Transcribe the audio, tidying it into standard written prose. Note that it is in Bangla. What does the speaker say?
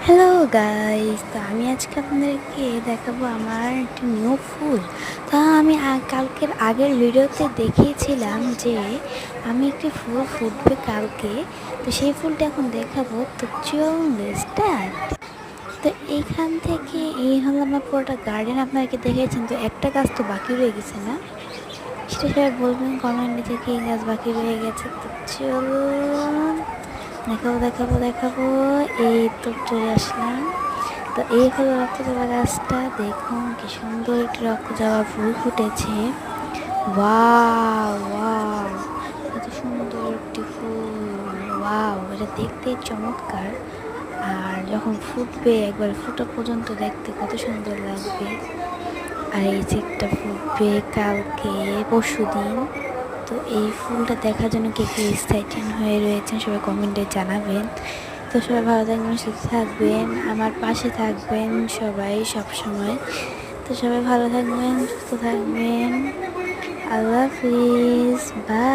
হ্যালো গাইস, তো আমি আজকে আপনাদেরকে দেখাবো আমার একটি নিউ ফুল। তা আমি কালকের আগের ভিডিওতে দেখিয়েছিলাম যে আমি একটি ফুল ফুটবে কালকে। তো সেই ফুলটা এখন দেখাবো। তো চলুন স্টার্ট। তো এইখান থেকে এই হলো আমার পুরোটা গার্ডেন আপনাদেরকে দেখিয়েছেন। তো একটা গাছ তো বাকি রয়ে গেছে না, সেটা সবাই বলবেন কমেন্টে যে কি গাছ বাকি রয়ে গেছে। তো চলুন দেখাবো। এই তো চলে আসলাম। তো এই হলো রক্তজবা গাছটা, দেখুন কি সুন্দর একটি রক্তজবা ফুল ফুটেছে। ওয়াও ওয়াও, কত সুন্দর একটি ফুল। ওয়াও, এটা দেখতে চমৎকার। আর যখন ফুটবে একবার ফুটা পর্যন্ত দেখতে কত সুন্দর লাগবে। আর এই যে একটা ফুটবে কালকে পরশুদিন। তো এই ফুলটা দেখার জন্য কে কে এক্সাইটেড হয়ে রয়েছেন সবাই কমেন্টে জানাবেন। তো সবাই ভালো থাকবেন, সুস্থ থাকবেন, আমার পাশে থাকবেন সবাই সব সময়। তো সবাই ভালো থাকবেন, সুস্থ থাকবেন। আল্লাহ হাফিজ, বাই।